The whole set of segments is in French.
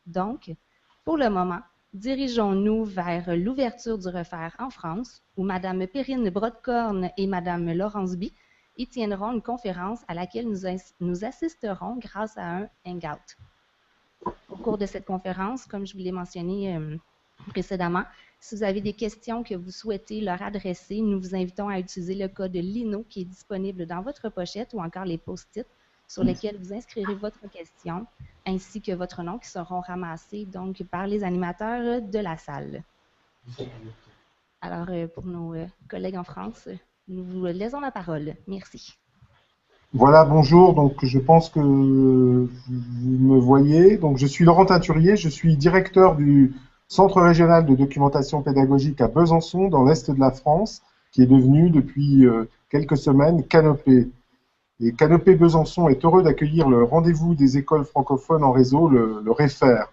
Donc, pour le moment, dirigeons-nous vers l'ouverture du refaire en France, où Mme Perrine Brodkorn et Mme Laurence By y tiendront une conférence à laquelle nous assisterons grâce à un hangout. Au cours de cette conférence, comme je vous l'ai mentionné précédemment, si vous avez des questions que vous souhaitez leur adresser, nous vous invitons à utiliser le code LINO qui est disponible dans votre pochette ou encore les post-it sur lesquels vous inscrirez votre question ainsi que votre nom qui seront ramassés donc par les animateurs de la salle. Alors, pour nos collègues en France, nous vous laissons la parole. Merci. Voilà, bonjour. Donc, je pense que vous me voyez. Donc, je suis Laurent Teinturier, je suis directeur du Centre régional de documentation pédagogique à Besançon, dans l'Est de la France, qui est devenu depuis quelques semaines Canopé. Et Canopé Besançon est heureux d'accueillir le rendez-vous des écoles francophones en réseau, le REFER.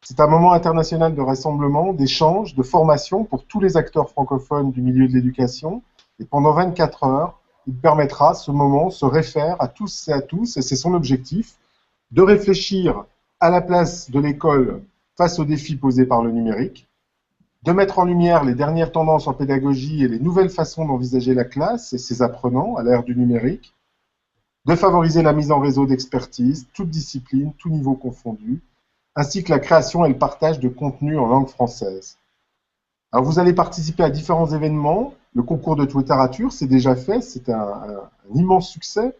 C'est un moment international de rassemblement, d'échange, de formation pour tous les acteurs francophones du milieu de l'éducation. Et pendant 24 heures, il permettra, ce moment, se réfère à tous, et c'est son objectif, de réfléchir à la place de l'école face aux défis posés par le numérique, de mettre en lumière les dernières tendances en pédagogie et les nouvelles façons d'envisager la classe et ses apprenants à l'ère du numérique, de favoriser la mise en réseau d'expertise, toutes disciplines, tous niveaux confondus, ainsi que la création et le partage de contenus en langue française. Alors vous allez participer à différents événements. Le concours de Twitterature, c'est déjà fait, c'est un immense succès.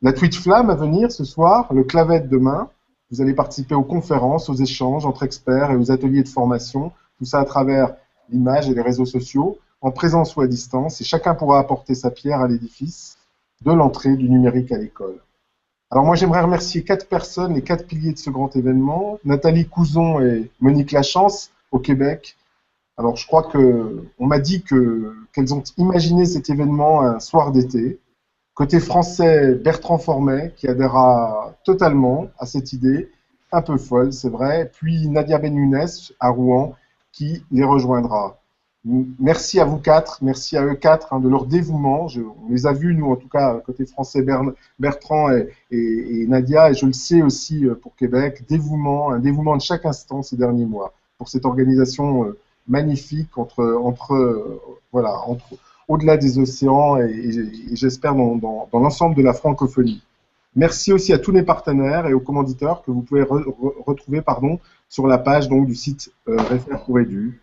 La Tweet Flamme à venir ce soir, le Clavet demain. Vous allez participer aux conférences, aux échanges entre experts et aux ateliers de formation, tout ça à travers l'image et les réseaux sociaux, en présence ou à distance, et chacun pourra apporter sa pierre à l'édifice de l'entrée du numérique à l'école. Alors moi j'aimerais remercier 4 personnes, les 4 piliers de ce grand événement, Nathalie Couzon et Monique Lachance au Québec. Alors je crois on m'a dit qu'elles ont imaginé cet événement un soir d'été. Côté français, Bertrand Formet, qui adhérera totalement à cette idée, un peu folle, c'est vrai, puis Nadia Benyounès à Rouen, qui les rejoindra. Merci à vous 4, merci à eux 4 de leur dévouement. On les a vus, nous en tout cas, côté français, Bertrand et Nadia, et je le sais aussi pour Québec, un dévouement de chaque instant ces derniers mois, pour cette organisation magnifique au-delà des océans et j'espère dans l'ensemble de la francophonie. Merci aussi à tous les partenaires et aux commanditeurs que vous pouvez retrouver sur la page donc, du site Réfère pour Edu.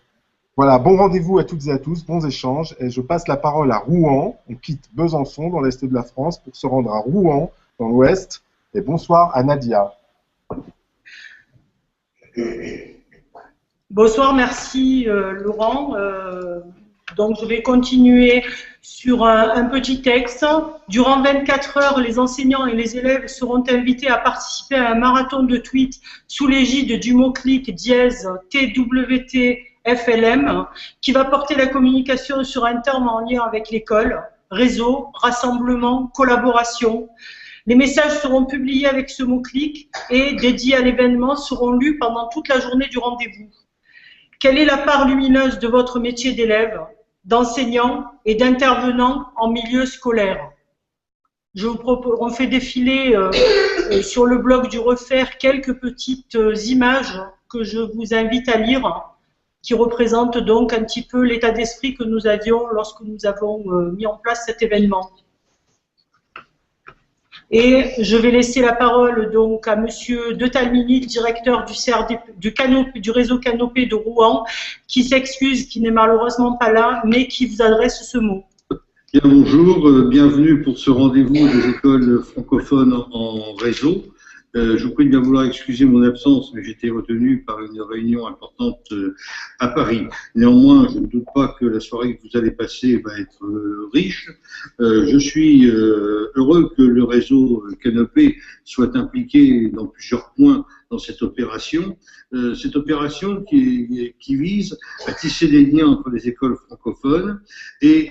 Voilà, bon rendez-vous à toutes et à tous, bons échanges, et je passe la parole à Rouen. On quitte Besançon dans l'Est de la France pour se rendre à Rouen dans l'Ouest. Et bonsoir à Nadia. Bonsoir, merci Laurent. Donc je vais continuer sur un petit texte. Durant 24 heures, les enseignants et les élèves seront invités à participer à un marathon de tweets sous l'égide du mot-clic #TWTFLM qui va porter la communication sur un terme en lien avec l'école, réseau, rassemblement, collaboration. Les messages seront publiés avec ce mot-clic et dédiés à l'événement seront lus pendant toute la journée du rendez-vous. Quelle est la part lumineuse de votre métier d'élève, d'enseignant et d'intervenant en milieu scolaire? On fait défiler sur le blog du Refaire quelques petites images que je vous invite à lire, qui représentent donc un petit peu l'état d'esprit que nous avions lorsque nous avons mis en place cet événement. Et je vais laisser la parole donc à Monsieur De Talmini, le directeur du réseau Canopé de Rouen, qui s'excuse, qui n'est malheureusement pas là, mais qui vous adresse ce mot. Bien, bonjour, bienvenue pour ce rendez-vous des écoles francophones en réseau. Je vous prie de bien vouloir excuser mon absence, mais j'étais retenu par une réunion importante à Paris. Néanmoins, je ne doute pas que la soirée que vous allez passer va être riche. Je suis heureux que le réseau Canopé soit impliqué dans plusieurs points dans cette opération qui vise à tisser des liens entre les écoles francophones et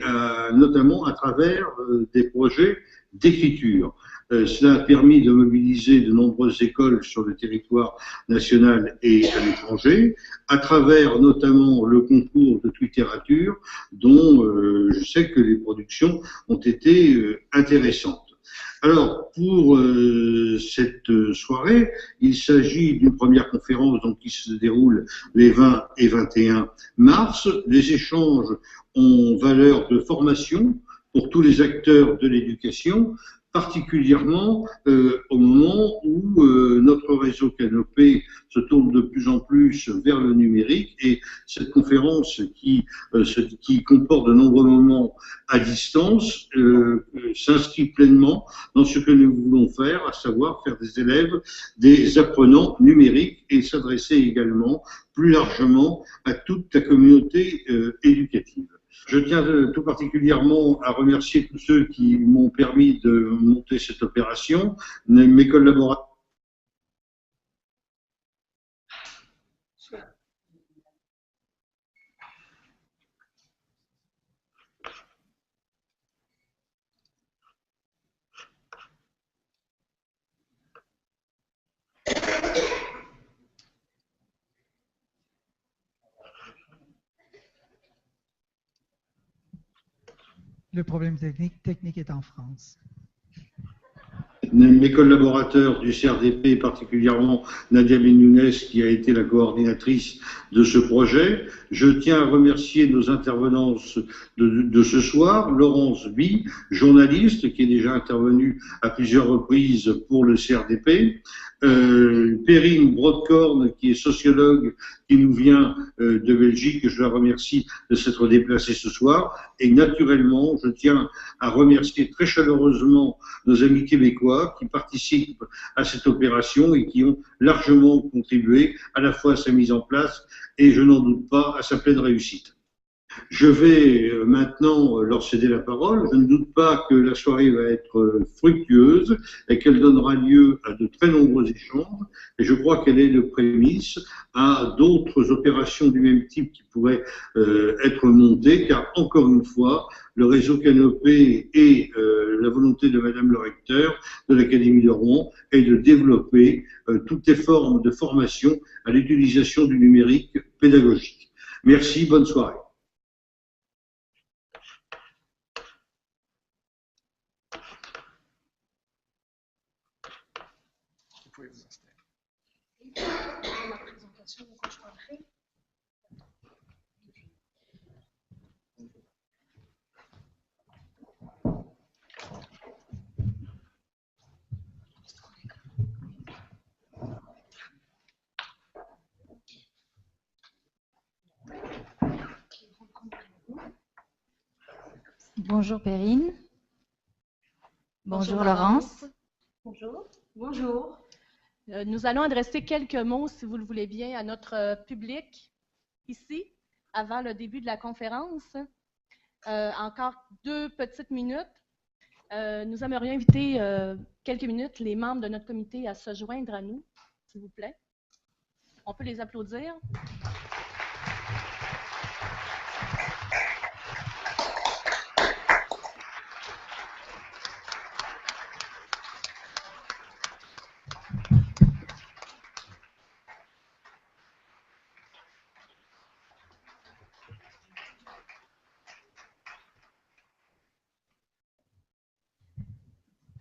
notamment à travers des projets d'écriture. Cela a permis de mobiliser de nombreuses écoles sur le territoire national et à l'étranger, à travers notamment le concours de Twitterature, dont je sais que les productions ont été intéressantes. Alors, pour cette soirée, il s'agit d'une première conférence donc, qui se déroule les 20 et 21 mars. Les échanges ont valeur de formation pour tous les acteurs de l'éducation, particulièrement au moment où notre réseau Canopé se tourne de plus en plus vers le numérique et cette conférence qui comporte de nombreux moments à distance s'inscrit pleinement dans ce que nous voulons faire, à savoir faire des élèves des apprenants numériques et s'adresser également plus largement à toute la communauté éducative. Je tiens tout particulièrement à remercier tous ceux qui m'ont permis de monter cette opération, mes collaborateurs. Le problème technique est en France. Mes collaborateurs du CRDP, particulièrement Nadia Benounès, qui a été la coordinatrice de ce projet. Je tiens à remercier nos intervenants de ce soir, Laurence Bi, journaliste, qui est déjà intervenue à plusieurs reprises pour le CRDP, Perrine Brodkorn, qui est sociologue, qui nous vient de Belgique, je la remercie de s'être déplacée ce soir, et naturellement, je tiens à remercier très chaleureusement nos amis québécois qui participent à cette opération et qui ont largement contribué à la fois à sa mise en place et, je n'en doute pas, à sa pleine réussite. Je vais maintenant leur céder la parole. Je ne doute pas que la soirée va être fructueuse et qu'elle donnera lieu à de très nombreux échanges. Et je crois qu'elle est le prémisse à d'autres opérations du même type qui pourraient être montées, car encore une fois, le réseau Canopé et la volonté de Madame le recteur de l'Académie de Rouen est de développer toutes les formes de formation à l'utilisation du numérique pédagogique. Merci, bonne soirée. Bonjour Perrine. Bonjour Laurence. Bonjour. Bonjour. Nous allons adresser quelques mots, si vous le voulez bien, à notre public ici, avant le début de la conférence. Encore 2 petites minutes. Nous aimerions inviter quelques minutes les membres de notre comité à se joindre à nous, s'il vous plaît. On peut les applaudir.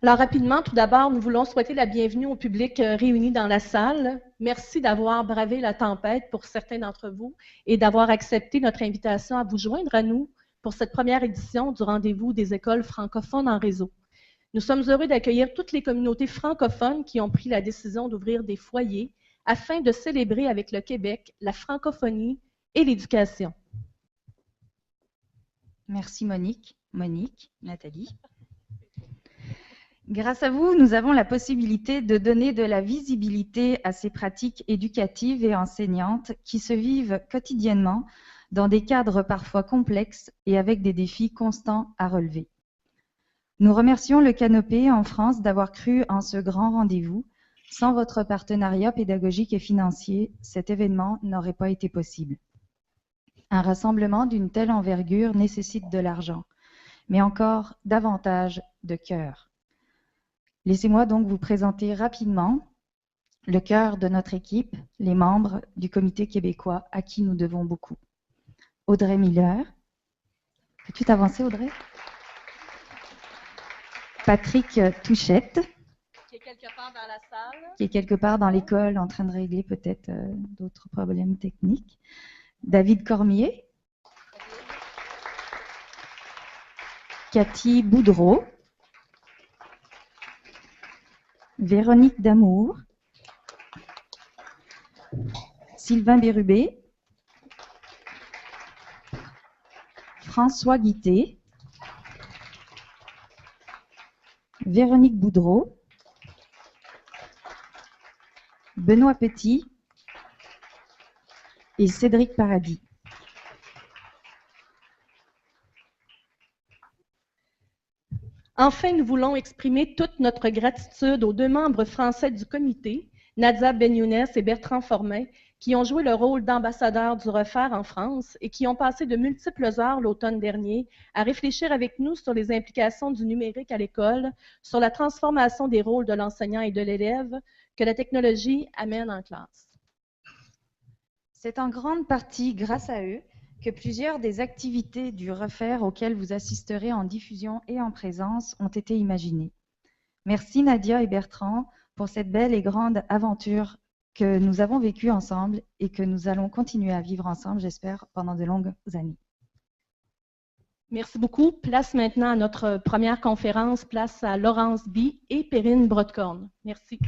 Alors rapidement, tout d'abord, nous voulons souhaiter la bienvenue au public réuni dans la salle. Merci d'avoir bravé la tempête pour certains d'entre vous et d'avoir accepté notre invitation à vous joindre à nous pour cette première édition du rendez-vous des écoles francophones en réseau. Nous sommes heureux d'accueillir toutes les communautés francophones qui ont pris la décision d'ouvrir des foyers afin de célébrer avec le Québec la francophonie et l'éducation. Merci Monique, Nathalie. Grâce à vous, nous avons la possibilité de donner de la visibilité à ces pratiques éducatives et enseignantes qui se vivent quotidiennement dans des cadres parfois complexes et avec des défis constants à relever. Nous remercions le Canopé en France d'avoir cru en ce grand rendez-vous. Sans votre partenariat pédagogique et financier, cet événement n'aurait pas été possible. Un rassemblement d'une telle envergure nécessite de l'argent, mais encore davantage de cœur. Laissez-moi donc vous présenter rapidement le cœur de notre équipe, les membres du comité québécois à qui nous devons beaucoup. Audrey Miller. Peux-tu t'avancer, Audrey? Patrick Touchette, qui est quelque part dans la salle. qui est quelque part dans l'école en train de régler peut-être d'autres problèmes techniques. David Cormier. Cathy Boudreau. Véronique Damour. Sylvain Bérubé. François Guité. Véronique Boudreau. Benoît Petit et Cédric Paradis. Enfin, nous voulons exprimer toute notre gratitude aux 2 membres français du comité, Nadia Benyounès et Bertrand Formin, qui ont joué le rôle d'ambassadeurs du Refaire en France et qui ont passé de multiples heures l'automne dernier à réfléchir avec nous sur les implications du numérique à l'école, sur la transformation des rôles de l'enseignant et de l'élève que la technologie amène en classe. C'est en grande partie grâce à eux que plusieurs des activités du Refaire auxquelles vous assisterez en diffusion et en présence ont été imaginées. Merci Nadia et Bertrand pour cette belle et grande aventure que nous avons vécue ensemble et que nous allons continuer à vivre ensemble, j'espère, pendant de longues années. Merci beaucoup. Place maintenant à notre première conférence, place à Laurence Bie et Perrine Brodkorn. Merci.